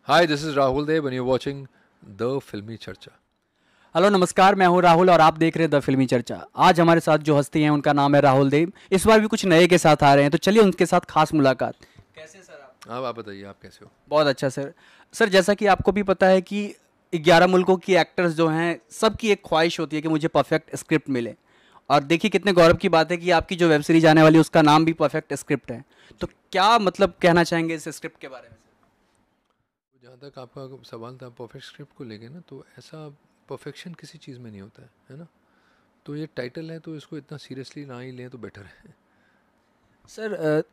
Hi, this is Rahul Dev and you're watching The Filmy Charcha. Hello नमस्कार, मैं हूं राहुल और आप देख रहे हैं द फिल्मी चर्चा। आज हमारे साथ जो हस्ती हैं उनका नाम है राहुल देव। इस बार भी कुछ नए के साथ आ रहे हैं, तो चलिए उनके साथ खास मुलाकात। कैसे हैं सर आप? अब आप बताइए आप कैसे हो? बहुत अच्छा सर। सर जैसा कि आपको भी पता है कि 11 मुल्कों की एक्टर्स जो हैं सबकी एक ख्वाहिश होती है कि मुझे परफेक्ट स्क्रिप्ट मिले। और देखिए कितने गौरव की बात है कि आपकी जो वेब सीरीज आने वाली है उसका नाम भी परफेक्ट स्क्रिप्ट है। तो क्या मतलब कहना चाहेंगे इस स्क्रिप्ट के बारे में? जहाँ तक आपका सवाल था परफेक्ट स्क्रिप्ट को लेके ना, तो ऐसा परफेक्शन किसी चीज़ में नहीं होता है ना? तो ये टाइटल है तो इसको इतना सीरियसली ना ही लें तो बेटर है। सर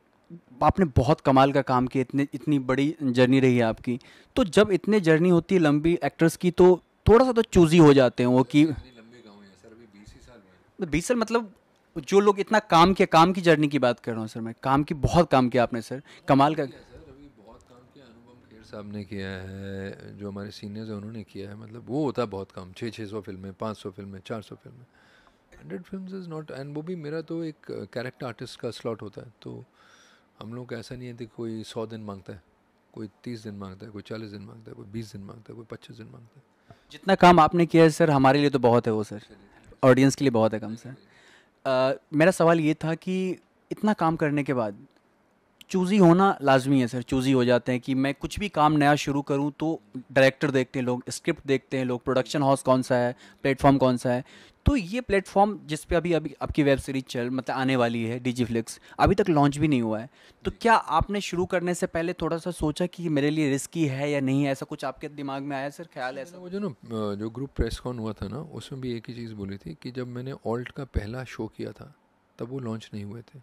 आपने बहुत कमाल का काम किया, इतने इतनी बड़ी जर्नी रही है आपकी। तो जब इतने जर्नी होती है लंबी एक्टर्स की, तो थोड़ा सा तो चूजी हो जाते हैं वो कि इतनी लंबी गाँव है सर, अभी 20 ही साल हुए हैं। 20 साल मतलब जो लोग इतना काम किया, काम की जर्नी की बात कर रहा हूँ सर मैं। काम की बहुत काम किया आपने सर, कमाल का। किया है सर, अभी बहुत काम किया। अनुपम खेर साहब ने किया है, जो हमारे सीनियर्स हैं उन्होंने किया है। मतलब वो होता है बहुत काम, 600 फिल्में, 500 फिल्में, 400 फिल्में, 100 फिल्म्स इज़ नॉट। एंड वो भी मेरा तो एक कैरेक्टर आर्टिस्ट का स्लॉट होता है। तो हम लोग का ऐसा नहीं है कि कोई 100 दिन मांगता है, कोई 30 दिन मांगता है, कोई 40 दिन मांगता है, कोई 20 दिन मांगता है, कोई 25 दिन मांगता है। जितना काम आपने किया है सर हमारे लिए तो बहुत है वो सर, चलिए थैंक यू। ऑडियंस के लिए बहुत है कम थैंक यू सर। वेरी मेरा सवाल ये था कि इतना काम करने के बाद चूज़ी होना लाज़मी है सर। चूज़ी हो जाते हैं कि मैं कुछ भी काम नया शुरू करूं तो डायरेक्टर देखते हैं लोग, स्क्रिप्ट देखते हैं लोग, प्रोडक्शन हाउस कौन सा है, प्लेटफॉर्म कौन सा है। तो ये प्लेटफॉर्म जिस पे अभी अभी आपकी वेब सीरीज चल मतलब आने वाली है, डिजीफ्लिक्स, अभी तक लॉन्च भी नहीं हुआ है। तो जी। क्या आपने शुरू करने से पहले थोड़ा सा सोचा कि मेरे लिए रिस्की है या नहीं है? ऐसा कुछ आपके दिमाग में आया सर, ख्याल सर है मैंने ऐसा वो कुछ? जो ना जो ग्रुप प्रेस कॉन हुआ था ना, उसमें भी एक ही चीज़ बोली थी कि जब मैंने ऑल्ट का पहला शो किया था तब वो लॉन्च नहीं हुए थे।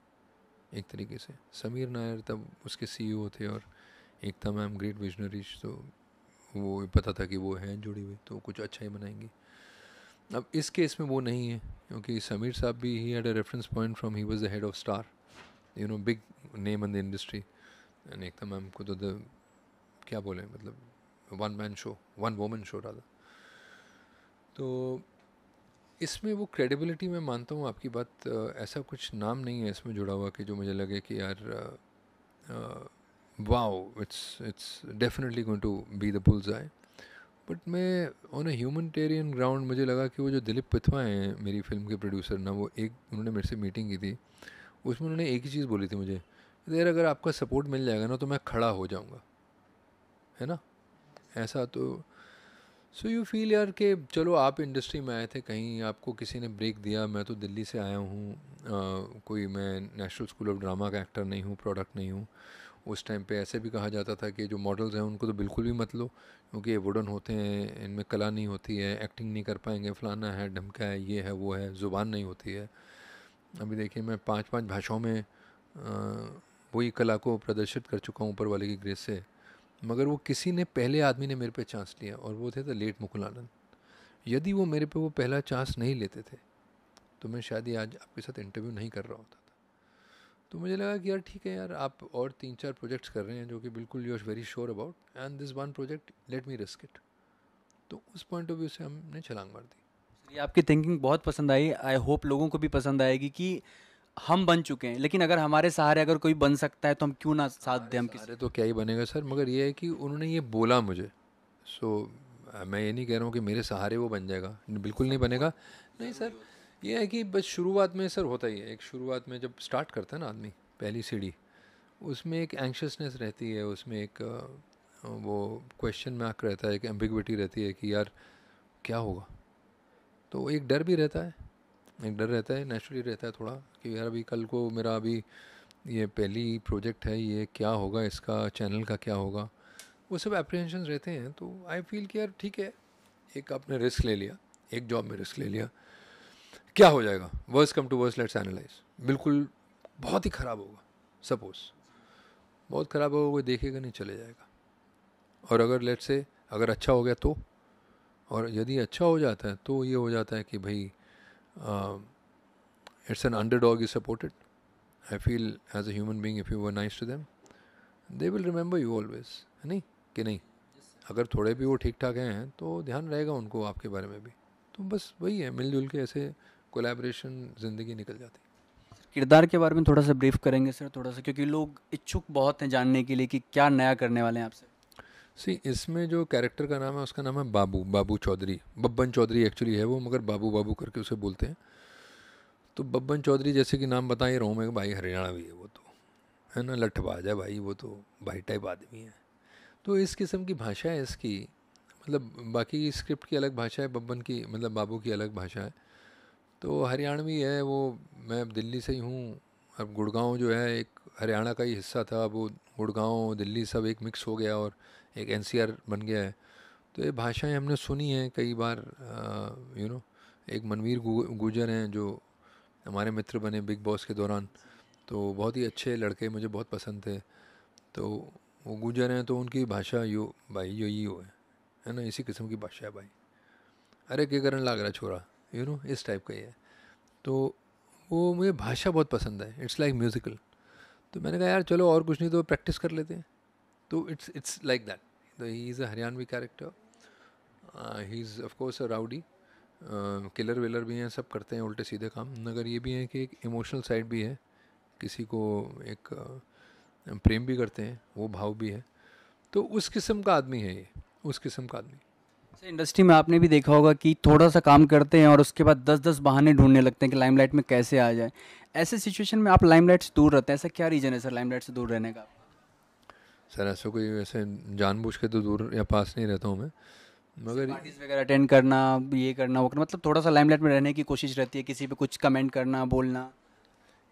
एक तरीके से समीर नायर तब उसके सीईओ थे, और एक था मैम ग्रेट विजनरीज। तो वो पता था कि वो हैं जुड़ी हुई तो कुछ अच्छा ही बनाएंगी। अब इस केस में वो नहीं है, क्योंकि समीर साहब भी he had a reference point from, he was the head of star, you know, big name in the industry. And Ekta ma'am को तो द क्या बोले, मतलब one man show, one woman show रहा। तो इसमें वो क्रेडिबिलिटी मैं मानता हूँ आपकी बात। ऐसा कुछ नाम नहीं है इसमें जुड़ा हुआ कि जो मुझे लगे कि यार wow, it's definitely going to be the bull's eye. But मैं ऑन अ ह्यूमनिटेरियन ग्राउंड मुझे लगा कि वो जो दिलीप पिथवा हैं मेरी फिल्म के प्रोड्यूसर ना, वो एक उन्होंने मेरे से मीटिंग की थी। उसमें उन्होंने एक ही चीज़ बोली थी मुझे, यार अगर आपका सपोर्ट मिल जाएगा ना तो मैं खड़ा हो जाऊँगा, है ना? ऐसा तो सो यू फील यार कि चलो आप इंडस्ट्री में आए थे, कहीं आपको किसी ने ब्रेक दिया। मैं तो दिल्ली से आया हूँ, कोई मैं नेशनल स्कूल ऑफ ड्रामा का एक्टर नहीं हूँ, प्रोडक्ट नहीं हूँ। उस टाइम पे ऐसे भी कहा जाता था कि जो मॉडल्स हैं उनको तो बिल्कुल भी मत लो, क्योंकि ये वुडन होते हैं, इनमें कला नहीं होती है, एक्टिंग नहीं कर पाएंगे, फलाना है, ढमका है, ये है, वो है, ज़ुबान नहीं होती है। अभी देखिए मैं 5 5 भाषाओं में वही कला को प्रदर्शित कर चुका हूँ ऊपर वाले की ग्रेस से। मगर वो किसी ने, पहले आदमी ने मेरे पे चांस लिया, और वो थे द लेट मुकुल आनंद। यदि वो मेरे पे वो पहला चांस नहीं लेते थे तो मैं शायद ही आज आपके साथ इंटरव्यू नहीं कर रहा होता था। तो मुझे लगा कि यार ठीक है यार, आप और 3 4 प्रोजेक्ट्स कर रहे हैं जो कि बिल्कुल you are very sure about, and this one project let me risk it. तो उस पॉइंट ऑफ व्यू से हमने छलांग मार दी। ये आपकी थिंकिंग बहुत पसंद आई। आई होप लोगों को भी पसंद आएगी कि हम बन चुके हैं, लेकिन अगर हमारे सहारे अगर कोई बन सकता है तो हम क्यों ना साथ दें हमारे हम किसी। सहारे तो क्या ही बनेगा सर, मगर ये है कि उन्होंने ये बोला मुझे। सो मैं ये नहीं कह रहा हूँ कि मेरे सहारे वो बन जाएगा, बिल्कुल नहीं बनेगा। नहीं सर, ये है कि बस शुरुआत में सर होता ही है, एक शुरुआत में जब स्टार्ट करता है ना आदमी पहली सीढ़ी, उसमें एक एंक्शसनेस रहती है, उसमें एक वो क्वेश्चन मार्क रहता है, एक एम्बिग्विटी रहती है कि यार क्या होगा। तो एक डर भी रहता है, एक डर रहता है, नेचुरली रहता है थोड़ा, कि यार अभी कल को मेरा अभी ये पहली प्रोजेक्ट है, ये क्या होगा, इसका चैनल का क्या होगा, वो सब अप्रीहेंशन रहते हैं। तो आई फील कि यार ठीक है, एक आपने रिस्क ले लिया, एक जॉब में रिस्क ले लिया, क्या हो जाएगा, worst come to worst let's analyse. बिल्कुल बहुत ही ख़राब होगा, सपोज बहुत ख़राब होगा, कोई देखेगा नहीं, चले जाएगा। और अगर लेट्स से अगर अच्छा हो गया तो, और यदि अच्छा हो जाता है तो ये हो जाता है कि भाई it's an underdog is supported. I feel as a human being if you were nice to them they will remember you always, है नहीं कि नहीं? अगर थोड़े भी वो ठीक ठाक हैं तो ध्यान रहेगा उनको आपके बारे में भी। तो बस वही है, मिलजुल के ऐसे कोलैबोरेशन ज़िंदगी निकल जाती किरदार के बारे में थोड़ा सा ब्रीफ करेंगे सर, थोड़ा सा, क्योंकि लोग इच्छुक बहुत हैं जानने के लिए कि क्या नया करने वाले हैं आपसे। सी इसमें जो कैरेक्टर का नाम है उसका नाम है बाबू, बाबू चौधरी, बब्बन चौधरी एक्चुअली है वो, मगर बाबू बाबू करके उसे बोलते हैं। तो बब्बन चौधरी जैसे कि नाम बता ही रहा हूँ मैं, भाई हरियाणवी है वो तो, है ना, लठबाज है भाई वो तो, भाई टाइप आदमी है। तो इस किस्म की भाषा है इसकी, मतलब बाकी स्क्रिप्ट की अलग भाषा है, बब्बन की मतलब बाबू की अलग भाषा है। तो हरियाणवी है वो। मैं दिल्ली से ही हूँ। अब गुड़गांव जो है एक हरियाणा का ही हिस्सा था, वो गुड़गांव दिल्ली सब एक मिक्स हो गया और एक एनसीआर बन गया है। तो ये भाषाएं हमने सुनी हैं कई बार। एक मनवीर गुर्जर हैं जो हमारे मित्र बने बिग बॉस के दौरान, तो बहुत ही अच्छे लड़के, मुझे बहुत पसंद थे। तो वो गुर्जर हैं तो उनकी भाषा यो भाई यो ही हो है ना, इसी किस्म की भाषा है भाई। अरे क्या करने लग रहा छोरा, इस टाइप का ही है। तो वो मुझे भाषा बहुत पसंद है, इट्स लाइक म्यूज़िकल। तो मैंने कहा यार चलो और कुछ नहीं तो प्रैक्टिस कर लेते हैं। तो इट्स लाइक दैट। तो he is a Haryanvi character. He is of course a rowdy, killer विलर भी हैं, सब करते हैं उल्टे सीधे काम, मगर ये भी है कि एक इमोशनल साइड भी है, किसी को एक प्रेम भी करते हैं, वो भाव भी है। तो उस किस्म का आदमी है ये, उस किस्म का आदमी। सर इंडस्ट्री में आपने भी देखा होगा कि थोड़ा सा काम करते हैं और उसके बाद 10-10 बहाने ढूंढने लगते हैं कि लाइमलाइट में कैसे आ जाए। ऐसे सिचुएशन में आप लाइमलाइट से दूर रहते हैं, ऐसा क्या रीज़न है सर लाइमलाइट से दूर रहने का? सर ऐसा कोई वैसे जानबूझ के तो दूर या पास नहीं रहता हूँ मैं, जैसे मगर पार्टीज वगैरह अटेंड करना, ये करना वो करना, मतलब थोड़ा सा लाइमलाइट में रहने की कोशिश रहती है, किसी पे कुछ कमेंट करना, बोलना।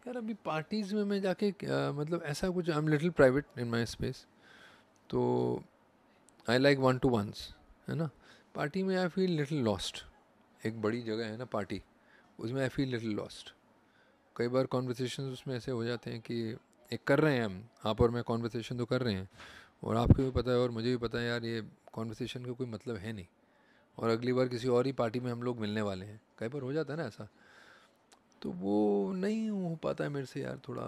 यार अभी पार्टीज़ में मैं जाके मतलब ऐसा कुछ, I am little private in my space. तो I like one to ones, है ना। पार्टी में आई फील लिटिल लॉस्ट। एक बड़ी जगह है ना पार्टी, उसमें आई फील लिटिल लॉस्ट। कई बार कॉन्वर्सेशन उसमें ऐसे हो जाते हैं कि एक कर रहे हैं हम, आप और मैं कॉन्वर्सेशन तो कर रहे हैं, और आपको भी पता है और मुझे भी पता है यार ये कॉन्वर्सेशन का कोई मतलब है नहीं, और अगली बार किसी और ही पार्टी में हम लोग मिलने वाले हैं। कई बार हो जाता है ना ऐसा। तो वो नहीं हो पाता है मेरे से यार, थोड़ा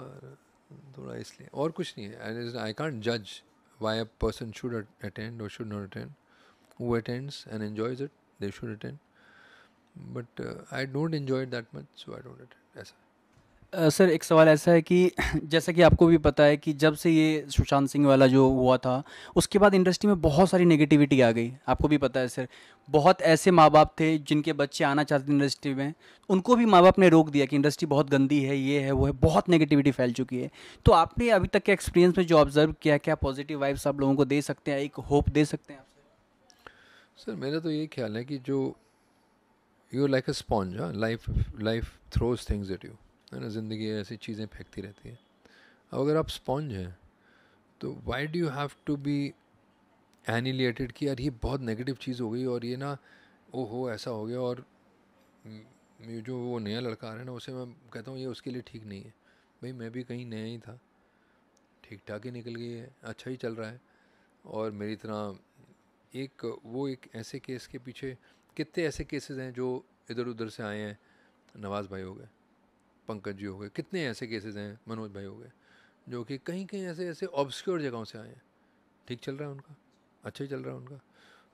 थोड़ा इसलिए, और कुछ नहीं है। आई कांट जज why a person should attend और should not attend. Who attends and enjoys it, they should attend, but I don't enjoy it that much, so I don't attend, ऐसा। सर एक सवाल ऐसा है कि जैसा कि आपको भी पता है कि जब से ये सुशांत सिंह वाला जो हुआ था, उसके बाद इंडस्ट्री में बहुत सारी नेगेटिविटी आ गई, आपको भी पता है सर। बहुत ऐसे माँ बाप थे जिनके बच्चे आना चाहते थे इंडस्ट्री में, उनको भी माँ बाप ने रोक दिया कि इंडस्ट्री बहुत गंदी है, ये है वो है, बहुत नेगेटिविटी फैल चुकी है। तो आपने अभी तक के एक्सपीरियंस में जो ऑब्जर्व किया, क्या पॉजिटिव वाइब्स आप लोगों को दे सकते हैं, एक होप दे सकते हैं आप? सर मेरा तो ये ख्याल है कि जो यू लाइक अ स्पॉन्ज, हाँ, life life throws things at you, है ना, ज़िंदगी ऐसी चीज़ें फेंकती रहती है। अब अगर आप स्पॉन्ज हैं तो why do you have to be annihilated कि यार ये बहुत नेगेटिव चीज़ हो गई और ये ना, ओहो ऐसा हो गया, और ये जो वो नया लड़का आ रहा है ना उसे मैं कहता हूँ ये उसके लिए ठीक नहीं है। भाई मैं भी कहीं नया ही था, ठीक ठाक ही निकल गई है, अच्छा ही चल रहा है। और मेरी तरह एक वो एक ऐसे केस के पीछे कितने ऐसे केसेस हैं जो इधर उधर से आए हैं। नवाज़ भाई हो गए, पंकज जी हो गए, कितने ऐसे केसेस हैं, मनोज भाई हो गए, जो कि कहीं कहीं ऐसे ऐसे ऑब्सक्योर जगहों से आए हैं, ठीक चल रहा है उनका, अच्छा ही चल रहा है उनका।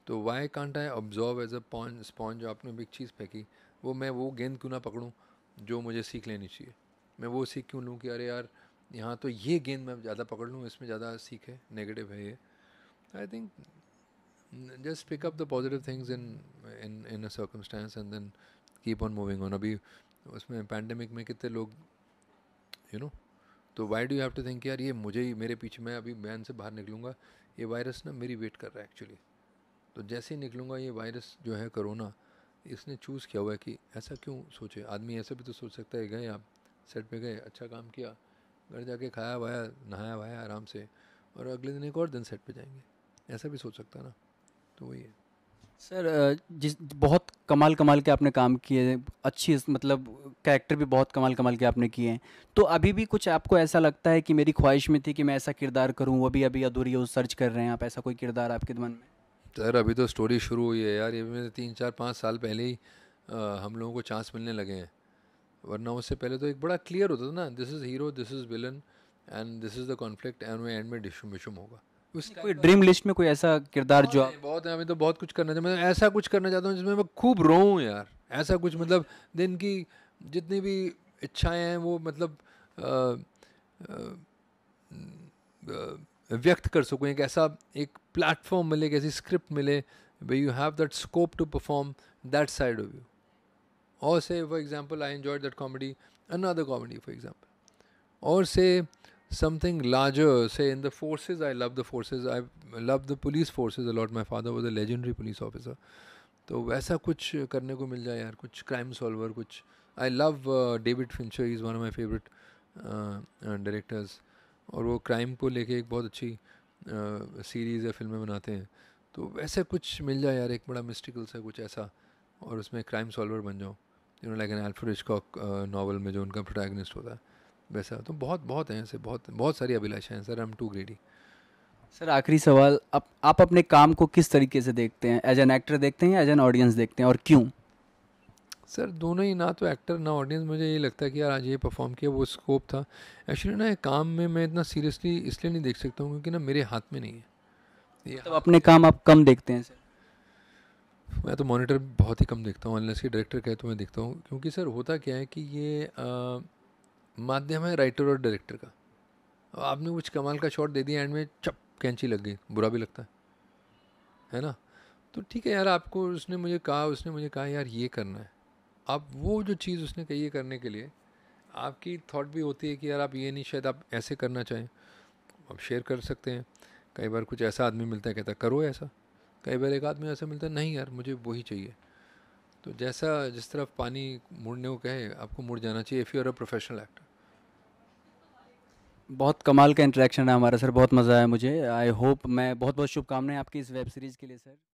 तो why can't I observe as a sponge, आपने भी एक चीज़ फेंकी, वो मैं वो गेंद क्यों ना पकड़ूं जो मुझे सीख लेनी चाहिए। मैं वो सीख क्यों लूँ कि अरे यार यहाँ तो ये गेंद मैं ज़्यादा पकड़ लूँ, इसमें ज़्यादा सीख है, नेगेटिव है ये। I think just pick up the positive things in a circumstance and then keep on moving on. अभी उसमें पैंडमिक में कितने लोग, यू नो, तो why do you have to think यार ये मुझे ही, मेरे पीछे, मैं अभी बैन से बाहर निकलूँगा, ये वायरस ना मेरी वेट कर रहा है एक्चुअली। तो जैसे ही निकलूँगा ये वायरस जो है कोरोना, इसने चूज़ किया हुआ है कि ऐसा क्यों सोचे आदमी। ऐसा भी तो सोच सकता है, गए आप सेट पे गए, अच्छा काम किया, घर जाके खाया वाया नहाया वाया आराम से, और अगले दिन एक और दिन सेट पे जाएंगे, ऐसा भी सोच सकता है ना। तो वही है। सर जिस बहुत कमाल कमाल के आपने काम किए हैं, अच्छी मतलब कैरेक्टर भी बहुत कमाल कमाल के आपने किए हैं। तो अभी भी कुछ आपको ऐसा लगता है कि मेरी ख्वाहिश में थी कि मैं ऐसा किरदार करूं, वो भी अभी अधूरी है, वो सर्च कर रहे हैं आप, ऐसा कोई किरदार आपके मन में? सर अभी तो स्टोरी शुरू हुई है यार, ये मेरे 3 4 5 साल पहले ही हम लोगों को चांस मिलने लगे हैं, वरना उससे पहले तो एक बड़ा क्लियर होता था ना, this is hero, this is villain, and this is the conflict, and वो एंड में डिशुम विशुम होगा उस नहीं, कोई टाइप का। ड्रीम लिस्ट में कोई ऐसा किरदार जो आप? बहुत है, अभी तो बहुत कुछ करना चाहता हूँ, मैं ऐसा कुछ करना चाहता हूँ जिसमें मैं खूब रोऊँ यार, ऐसा कुछ मतलब दिन की जितनी भी इच्छाएं हैं वो मतलब व्यक्त कर सको, एक ऐसा एक प्लेटफॉर्म मिले, एक ऐसी स्क्रिप्ट मिले where you have that scope to perform that side of you. Or say, for example, I enjoyed that comedy, another comedy, for example. Or say something larger, say in the forces, I love the forces, I love the police forces a lot. My father was a legendary police officer. तो वैसा कुछ करने को मिल जाए यार, कुछ crime solver, कुछ I love David Fincher, is one of my favourite directors, और वो क्राइम को लेके एक बहुत अच्छी सीरीज़ या फिल्में बनाते हैं. तो वैसे कुछ मिल जाए यार, एक बड़ा मिस्टिकल सा कुछ ऐसा, और उसमें क्राइम सॉल्वर बन जाओ, you know like an Alfred Hitchcock novel में जो उनका प्रोटैगनिस्ट होता है वैसा. तो बहुत बहुत हैं ऐसे, बहुत बहुत सारी अभिलाषाएं हैं sir. I am too greedy. Sir आखिरी सवाल, आप अपने काम को किस तरीके से देखते हैं? एज एन एक्टर देखते हैं या एज एन ऑडियंस देखते हैं, और क्यों? सर दोनों ही, ना तो एक्टर ना ऑडियंस. मुझे ये लगता है कि यार आज ये परफॉर्म किया, वो स्कोप था. एक्चुअली ना, ये काम में मैं इतना सीरियसली इसलिए नहीं देख सकता हूँ क्योंकि ना मेरे हाथ में नहीं है ये. तब अपने काम आप कम देखते हैं सर? मैं तो मॉनिटर बहुत ही कम देखता हूँ, अनलेस कि डायरेक्टर कहे तो मैं देखता हूँ. क्योंकि सर होता क्या है कि ये माध्यम है राइटर और डायरेक्टर का. अब आपने कुछ कमाल का शॉट दे दिया, एंड में चप कैंची लग गई, बुरा भी लगता है ना. तो ठीक है यार, आपको उसने मुझे कहा यार ये करना है. अब वो जो चीज़ उसने कही है करने के लिए, आपकी थॉट भी होती है कि यार आप ये नहीं, शायद आप ऐसे करना चाहें, आप शेयर कर सकते हैं. कई बार कुछ ऐसा आदमी मिलता है, कहता है करो ऐसा. कई बार एक आदमी ऐसा मिलता है, नहीं यार मुझे वही चाहिए. तो जैसा जिस तरफ पानी मुड़ने को कहे, आपको मुड़ जाना चाहिए if you are a professional actor. बहुत कमाल का इंटरेक्शन है हमारा सर, बहुत मज़ा आया मुझे. आई होप, मैं बहुत बहुत शुभकामनाएं आपकी इस वेब सीरीज़ के लिए सर.